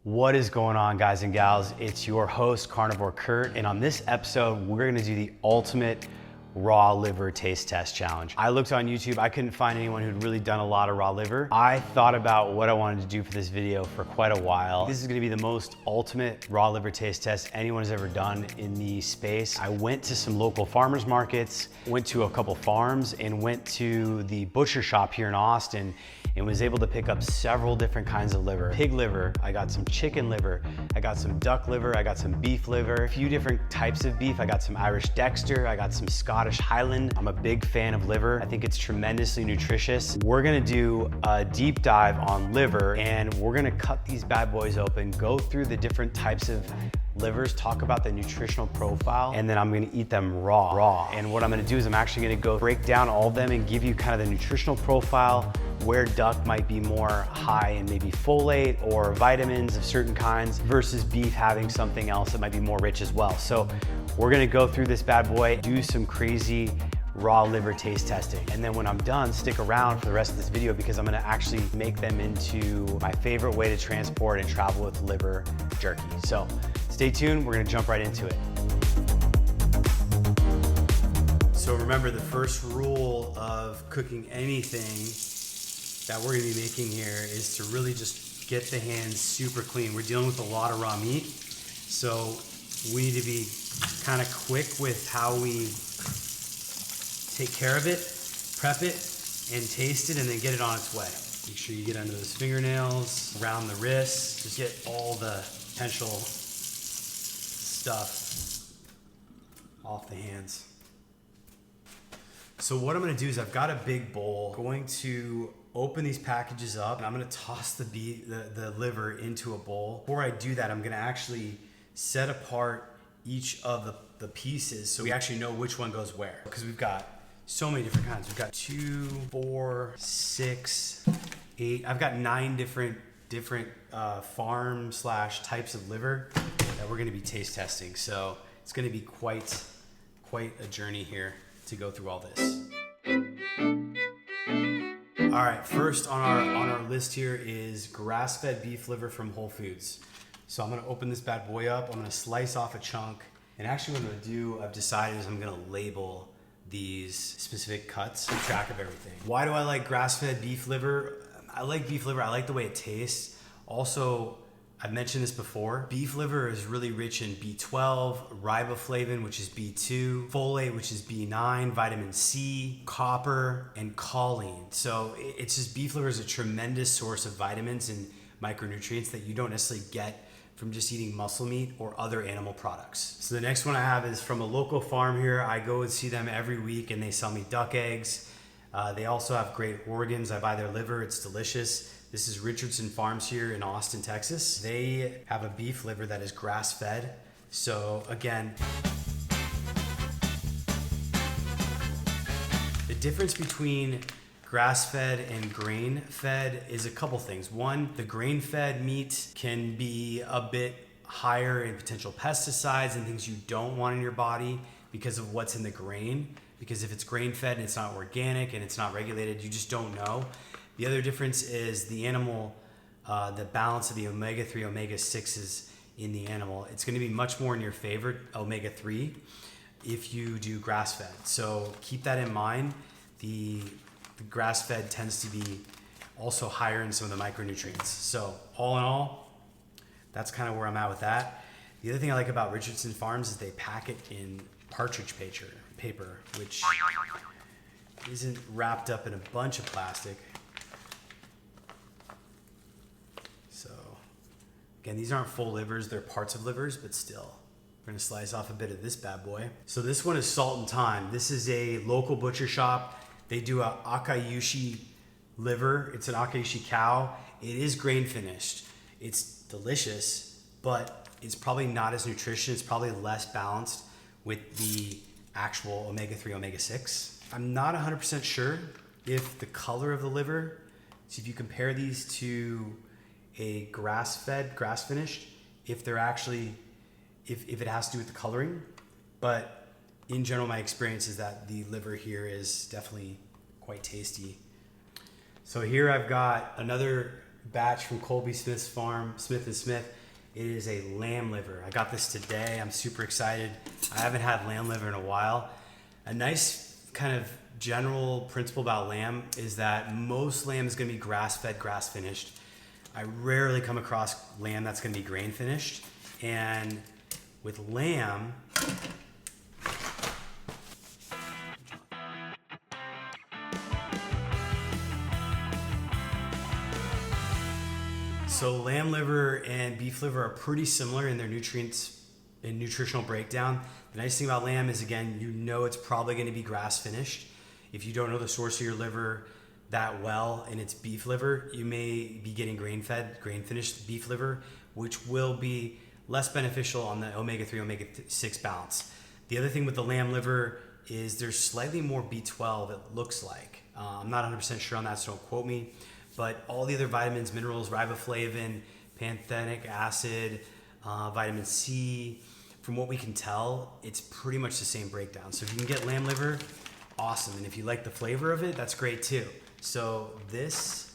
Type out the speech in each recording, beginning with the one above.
What is going on, guys and gals? It's your host, Carnivore Kurt, and on this episode, we're gonna do the ultimate raw liver taste test challenge. I looked on YouTube, I couldn't find anyone who'd really done a lot of raw liver. I thought about what I wanted to do for this video for quite a while. This is gonna be the most ultimate raw liver taste test anyone has ever done in the space. I went to some local farmers markets, went to a couple farms, and went to the butcher shop here in Austin, and was able to pick up several different kinds of liver. Pig liver, I got some chicken liver, I got some duck liver, I got some beef liver, a few different types of beef. I got some Irish Dexter, I got some Scottish Highland. I'm a big fan of liver. I think it's tremendously nutritious. We're gonna do a deep dive on liver, and we're gonna cut these bad boys open, go through the different types of livers, talk about the nutritional profile, and then I'm gonna eat them raw. And what I'm gonna do is I'm actually gonna go break down all of them and give you kind of the nutritional profile, where duck might be more high in maybe folate or vitamins of certain kinds versus beef having something else that might be more rich as well. So we're gonna go through this bad boy, do some crazy raw liver taste testing. And then when I'm done, stick around for the rest of this video because I'm gonna actually make them into my favorite way to transport and travel with liver jerky. So stay tuned, we're gonna jump right into it. So remember, the first rule of cooking anything that we're gonna be making here is to really just get the hands super clean. We're dealing with a lot of raw meat, so we need to be kind of quick with how we take care of it, prep it, and taste it, and then get it on its way. Make sure you get under those fingernails, around the wrists, just get all the potential stuff off the hands. So what I'm gonna do is I've got a big bowl, going to open these packages up, and I'm gonna toss the liver into a bowl. Before I do that, I'm gonna actually set apart each of the pieces so we actually know which one goes where. Because we've got so many different kinds. We've got 2, 4, 6, 8. I've got 9 different farm / types of liver that we're gonna be taste testing. So it's gonna be quite a journey here to go through all this. All right, first on our list here is grass-fed beef liver from Whole Foods. So I'm gonna open this bad boy up, I'm gonna slice off a chunk, and actually what I'm gonna do, I've decided, is I'm gonna label these specific cuts, keep track of everything. Why do I like grass-fed beef liver? I like beef liver, I like the way it tastes. Also, I've mentioned this before, beef liver is really rich in B12, riboflavin, which is B2, folate, which is B9, vitamin C, copper, and choline. So it's just, beef liver is a tremendous source of vitamins and micronutrients that you don't necessarily get from just eating muscle meat or other animal products. So the next one I have is from a local farm here. I go and see them every week, and they sell me duck eggs. They also have great organs. I buy their liver, it's delicious. This is Richardson Farms here in Austin, Texas. They have a beef liver that is grass-fed. So again, the difference between grass-fed and grain-fed is a couple things. One, the grain-fed meat can be a bit higher in potential pesticides and things you don't want in your body because of what's in the grain. Because if it's grain-fed and it's not organic and it's not regulated, you just don't know. The other difference is the animal, the balance of the omega-3, omega-6s in the animal. It's gonna be much more in your favor, omega-3, if you do grass-fed. So keep that in mind. The grass-fed tends to be also higher in some of the micronutrients. So all in all, that's kind of where I'm at with that. The other thing I like about Richardson Farms is they pack it in partridge paper, which isn't wrapped up in a bunch of plastic. So again, these aren't full livers, they're parts of livers, but still. We're gonna slice off a bit of this bad boy. So this one is Salt and Thyme. This is a local butcher shop. They do a Akayushi liver. It's an Akayushi cow. It is grain finished. It's delicious, but it's probably not as nutritious. It's probably less balanced with the actual omega-3, omega-6. I'm not 100% sure if the color of the liver, so if you compare these to a grass-fed, grass-finished, if they're actually, if it has to do with the coloring. But in general, my experience is that the liver here is definitely quite tasty. So here I've got another batch from Colby Smith's farm, Smith & Smith. It is a lamb liver. I got this today. I'm super excited. I haven't had lamb liver in a while. A nice kind of general principle about lamb is that most lamb is going to be grass-fed, grass-finished. I rarely come across lamb that's going to be grain-finished. And with lamb, so lamb liver and beef liver are pretty similar in their nutrients and nutritional breakdown. The nice thing about lamb is, again, you know it's probably going to be grass finished. If you don't know the source of your liver that well and it's beef liver, you may be getting grain-fed, grain-finished beef liver, which will be less beneficial on the omega-3, omega-6 balance. The other thing with the lamb liver is there's slightly more B12, it looks like. I'm not 100% sure on that, so don't quote me. But all the other vitamins, minerals, riboflavin, pantothenic acid, vitamin C, from what we can tell, it's pretty much the same breakdown. So if you can get lamb liver, awesome. And if you like the flavor of it, that's great too. So this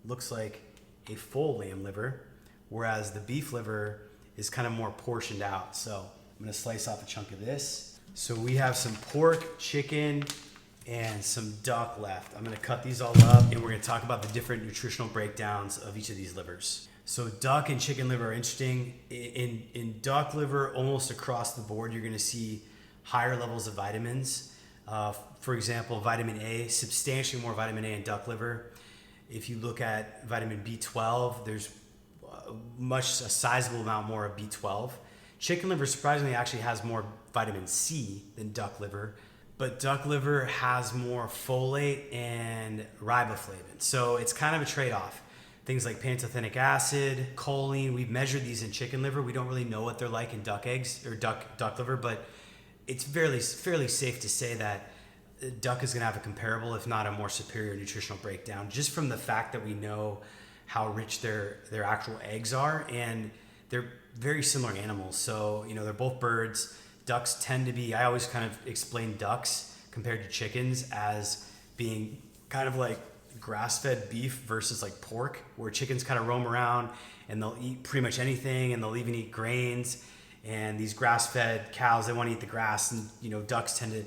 looks like a full lamb liver, whereas the beef liver is kind of more portioned out. So I'm gonna slice off a chunk of this. So we have some pork, chicken, and some duck left. I'm gonna cut these all up and we're gonna talk about the different nutritional breakdowns of each of these livers. So duck and chicken liver are interesting. In duck liver, almost across the board, you're gonna see higher levels of vitamins. For example, vitamin A, substantially more vitamin A in duck liver. If you look at vitamin B12, there's a sizable amount more of B12. Chicken liver surprisingly actually has more vitamin C than duck liver, but duck liver has more folate and riboflavin. So it's kind of a trade-off. Things like pantothenic acid, choline, we've measured these in chicken liver. We don't really know what they're like in duck eggs or duck liver, but it's fairly safe to say that duck is gonna have a comparable, if not a more superior nutritional breakdown, just from the fact that we know how rich their actual eggs are, and they're very similar animals. So, you know, they're both birds. Ducks tend to be, I always kind of explain ducks compared to chickens as being kind of like grass-fed beef versus like pork, where chickens kind of roam around and they'll eat pretty much anything and they'll even eat grains. And these grass-fed cows, they want to eat the grass, and you know, ducks tend to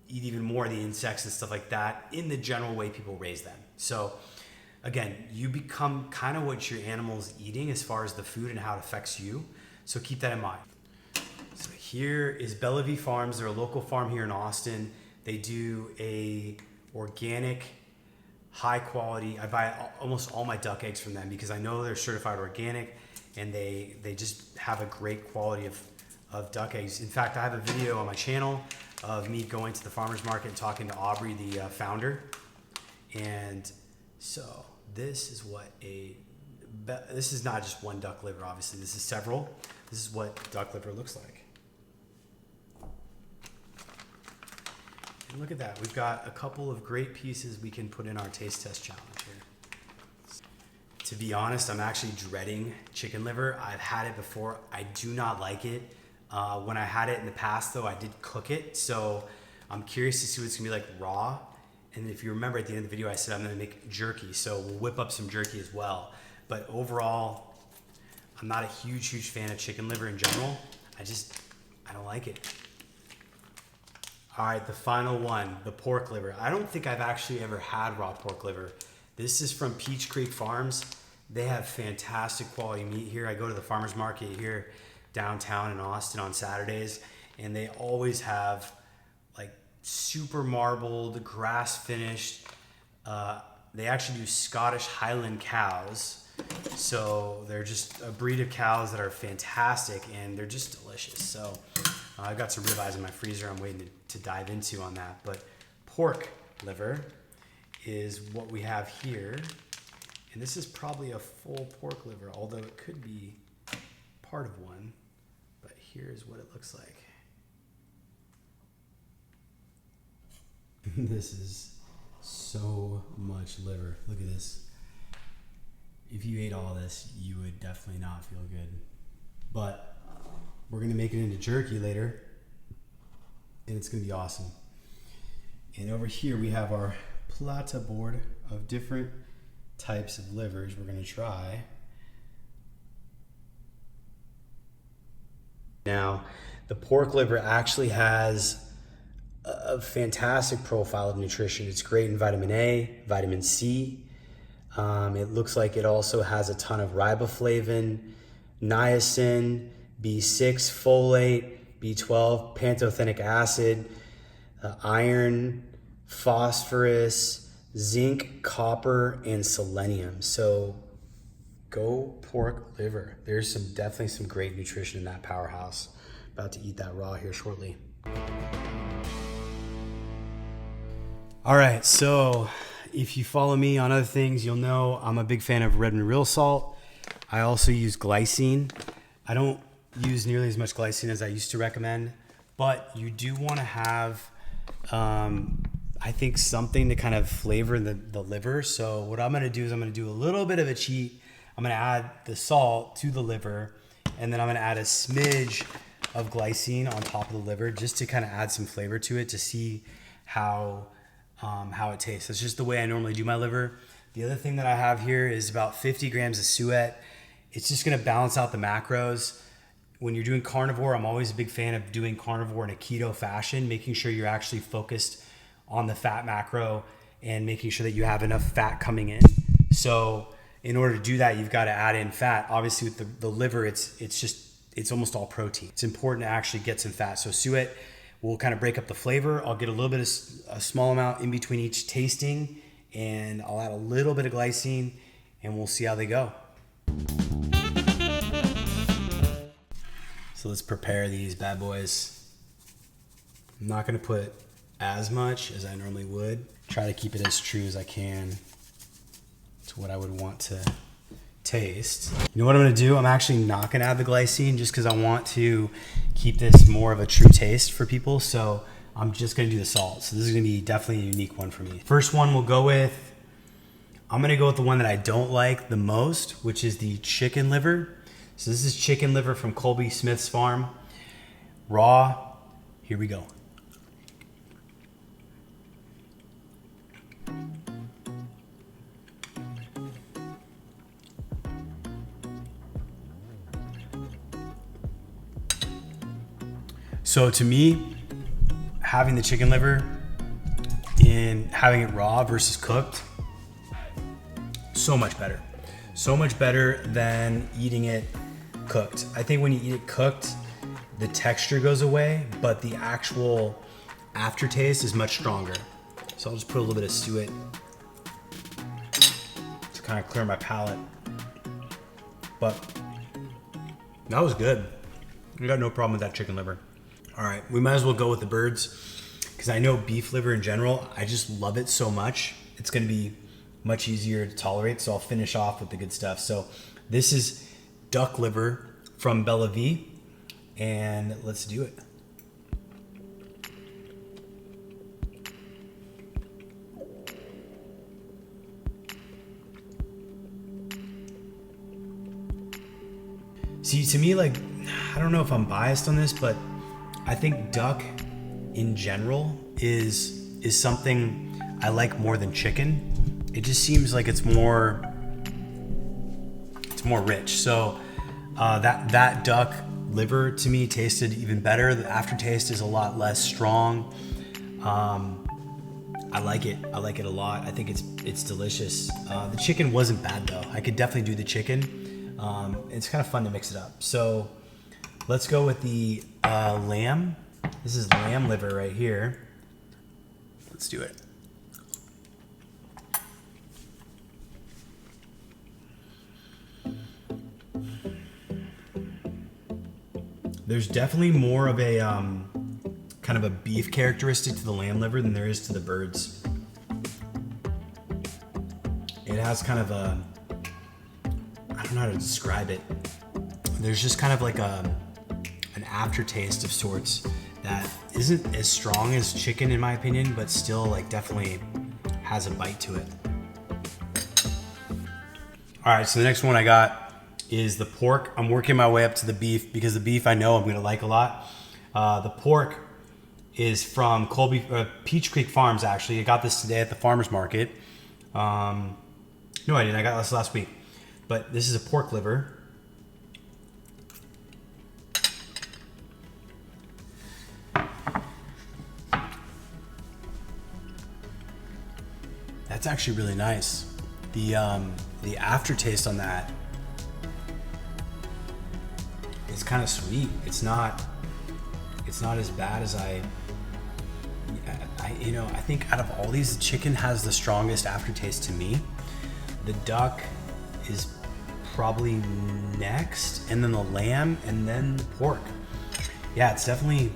eat even more of the insects and stuff like that in the general way people raise them. So again, you become kind of what your animal's eating as far as the food and how it affects you. So keep that in mind. So here is Bellevue Farms. They're a local farm here in Austin. They do a organic, high quality. I buy almost all my duck eggs from them because I know they're certified organic, and they just have a great quality of duck eggs. In fact, I have a video on my channel of me going to the farmer's market and talking to Aubrey, the founder. And so this is what this is not just one duck liver, obviously. This is several. This is what duck liver looks like. And look at that. We've got a couple of great pieces we can put in our taste test challenge here. To be honest, I'm actually dreading chicken liver. I've had it before. I do not like it. When I had it in the past, though, I did cook it. So I'm curious to see what it's gonna be like raw. And if you remember at the end of the video, I said I'm gonna make jerky. So we'll whip up some jerky as well. But overall, I'm not a huge fan of chicken liver in general. I don't like it. All right, the final one, the pork liver. I don't think I've actually ever had raw pork liver. This is from Peach Creek Farms. They have fantastic quality meat here. I go to the farmer's market here downtown in Austin on Saturdays, and they always have like super marbled, grass finished. They actually do Scottish Highland cows. So they're just a breed of cows that are fantastic, and they're just delicious. So I've got some ribeyes in my freezer I'm waiting to dive into on that. But pork liver is what we have here. And this is probably a full pork liver, although it could be part of one. But here's what it looks like. This is so much liver. Look at this. If you ate all this, you would definitely not feel good. But we're gonna make it into jerky later, and it's gonna be awesome. And over here we have our plata board of different types of livers we're going to try. Now, the pork liver actually has a fantastic profile of nutrition. It's great in vitamin A, vitamin C. It looks like it also has a ton of riboflavin, niacin, B6, folate, B12, pantothenic acid, iron, phosphorus, zinc, copper, and selenium. So go pork liver. There's definitely some great nutrition in that powerhouse. About to eat that raw here shortly. All right, so if you follow me on other things, you'll know I'm a big fan of red and real salt. I also use glycine. I don't use nearly as much glycine as I used to recommend, but you do want to have, I think, something to kind of flavor the liver. So what I'm gonna do is I'm gonna do a little bit of a cheat. I'm gonna add the salt to the liver, and then I'm gonna add a smidge of glycine on top of the liver just to kind of add some flavor to it to see how it tastes. That's just the way I normally do my liver. The other thing that I have here is about 50 grams of suet. It's just gonna balance out the macros. When you're doing carnivore, I'm always a big fan of doing carnivore in a keto fashion, making sure you're actually focused on the fat macro and making sure that you have enough fat coming in. So in order to do that, you've got to add in fat. Obviously with the liver, it's almost all protein. It's important to actually get some fat. So suet will kind of break up the flavor. I'll get a little bit of a small amount in between each tasting, and I'll add a little bit of glycine, and we'll see how they go. So let's prepare these bad boys. I'm not gonna put as much as I normally would. Try to keep it as true as I can to what I would want to taste. You know what I'm gonna do? I'm actually not gonna add the glycine just because I want to keep this more of a true taste for people. So I'm just gonna do the salt. So this is gonna be definitely a unique one for me. First one I'm gonna go with the one that I don't like the most, which is the chicken liver. So this is chicken liver from Colby Smith's farm. Raw, here we go. So to me, having the chicken liver and having it raw versus cooked, so much better. So much better than eating it cooked. I think when you eat it cooked, the texture goes away, but the actual aftertaste is much stronger. So I'll just put a little bit of suet to kind of clear my palate. But that was good. I got no problem with that chicken liver. All right, we might as well go with the birds because I know beef liver in general, I just love it so much. It's gonna be much easier to tolerate, so I'll finish off with the good stuff. So this is duck liver from Bella V, and let's do it. See, to me, like, I don't know if I'm biased on this, but I think duck in general is something I like more than chicken. It just seems like it's more rich. So that duck liver to me tasted even better. The aftertaste is a lot less strong. I like it. I like it a lot. I think it's delicious. The chicken wasn't bad though. I could definitely do the chicken. It's kind of fun to mix it up. So let's go with the lamb. This is lamb liver right here. Let's do it. There's definitely more of a kind of a beef characteristic to the lamb liver than there is to the birds. It has kind of a, I don't know how to describe it. There's just kind of like an aftertaste of sorts that isn't as strong as chicken in my opinion, but still like definitely has a bite to it. All right, so the next one I got is the pork. I'm working my way up to the beef because the beef I know I'm gonna like a lot. The pork is from Peach Creek Farms actually. I got this today at the farmer's market. No, I didn't. I got this last week. But this is a pork liver. That's actually really nice. The aftertaste on that is kind of sweet. It's not as bad as I think out of all these, the chicken has the strongest aftertaste to me. The duck is probably next, and then the lamb, and then the pork. Yeah, it's definitely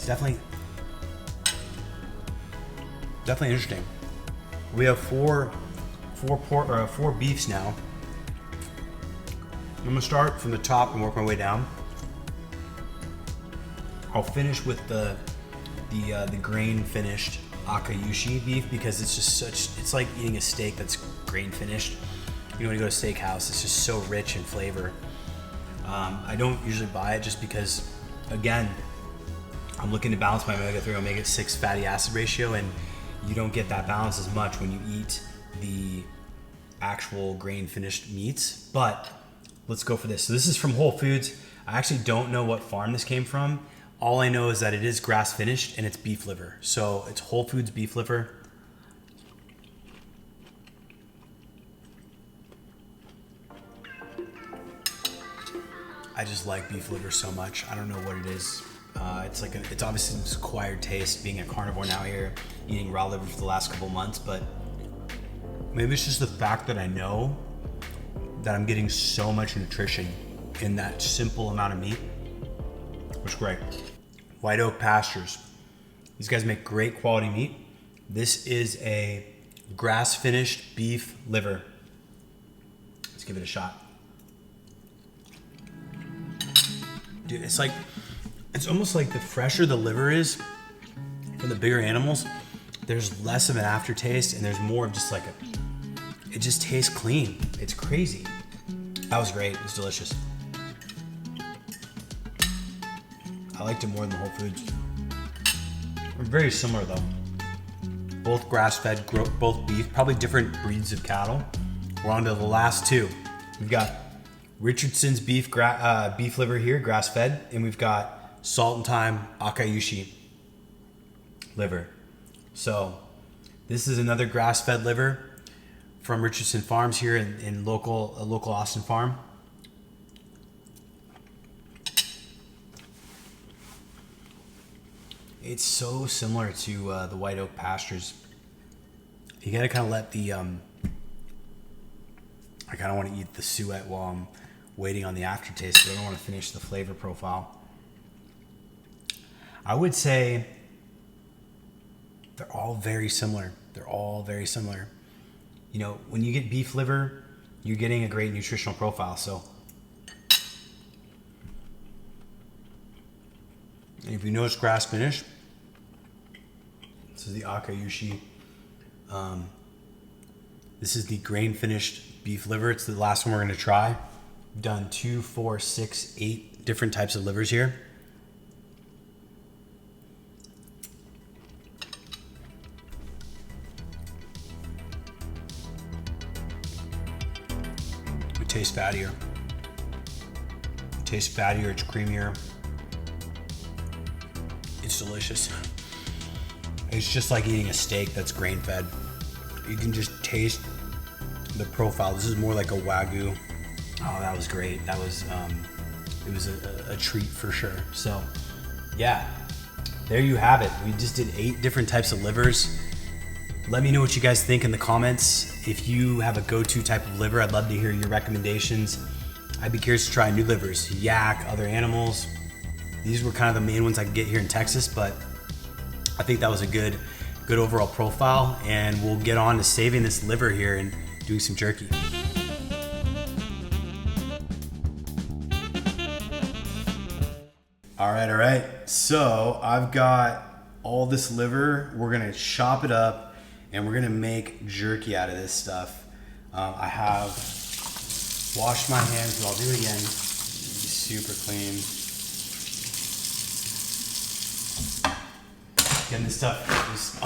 interesting. We have four beefs now. I'm gonna start from the top and work my way down. I'll finish with the grain finished akayushi beef because it's like eating a steak that's grain finished. You know, when you go to a steakhouse, it's just so rich in flavor. I don't usually buy it just because, again, I'm looking to balance my omega-3 omega-6 fatty acid ratio, and you don't get that balance as much when you eat the actual grain finished meats. But let's go for this. So this is from Whole Foods. I actually don't know what farm this came from. All I know is that it is grass finished and it's beef liver. So it's Whole Foods beef liver. I just like beef liver so much. I don't know what it is. It's obviously this acquired taste being a carnivore now here, eating raw liver for the last couple months, but maybe it's just the fact that I know that I'm getting so much nutrition in that simple amount of meat. It's great. White Oak Pastures. These guys make great quality meat. This is a grass finished beef liver. Let's give it a shot. Dude, it's almost like the fresher the liver is from the bigger animals, there's less of an aftertaste and there's more of just like it just tastes clean. It's crazy. That was great. It was delicious. I liked it more than the Whole Foods. They're very similar though. Both grass-fed, both beef, probably different breeds of cattle. We're on to the last two. We've got Richardson's beef liver here, grass-fed, and we've got Salt and Thyme Akayushi liver. So this is another grass-fed liver from Richardson Farms here in a local Austin farm. It's so similar to the White Oak Pastures. You gotta kind of let the I kind of want to eat the suet while I'm waiting on the aftertaste, but I don't want to finish the flavor profile. I would say they're all very similar. They're all very similar. You know, when you get beef liver, you're getting a great nutritional profile. So, and if you notice grass finish, this is the Akayushi. This is the grain finished beef liver. It's the last one we're going to try. We've done 2, 4, 6, 8 different types of livers here. It tastes fattier. It tastes fattier, it's creamier. It's delicious. It's just like eating a steak that's grain fed. You can just taste the profile. This is more like a Wagyu. Oh, that was great. That was, it was a treat for sure. So yeah, there you have it. We just did 8 different types of livers. Let me know what you guys think in the comments. If you have a go-to type of liver, I'd love to hear your recommendations. I'd be curious to try new livers, yak, other animals. These were kind of the main ones I could get here in Texas, but I think that was a good overall profile, and we'll get on to saving this liver here and doing some jerky. All right. So I've got all this liver. We're gonna chop it up and we're gonna make jerky out of this stuff. I have washed my hands, but I'll do it again. Be super clean. Getting this stuff is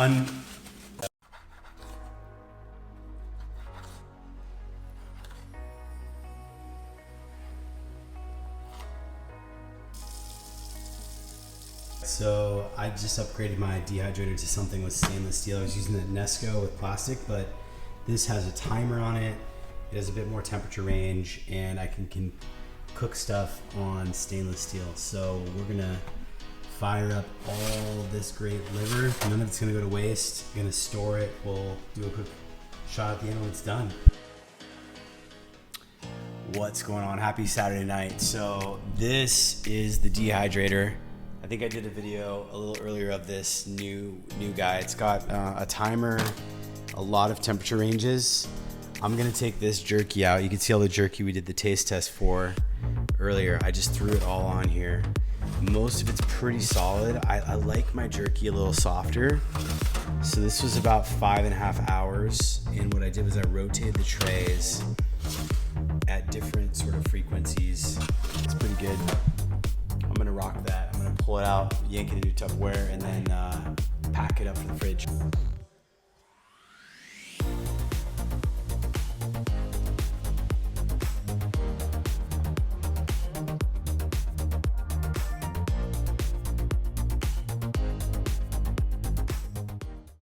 So I just upgraded my dehydrator to something with stainless steel. I was using the Nesco with plastic, but this has a timer on it. It has a bit more temperature range, and I can cook stuff on stainless steel. So we're gonna fire up all this great liver. None of it's gonna go to waste. I'm gonna store it. We'll do a quick shot at the end when it's done. What's going on? Happy Saturday night. So this is the dehydrator. I think I did a video a little earlier of this new guy. It's got a timer, a lot of temperature ranges. I'm gonna take this jerky out. You can see all the jerky we did the taste test for earlier. I just threw it all on here. Most of it's pretty solid. I like my jerky a little softer. So this was about 5.5 hours. And what I did was I rotated the trays at different sort of frequencies. It's pretty good. I'm gonna rock that. I'm gonna pull it out, yank it into Tupperware, and then pack it up for the fridge.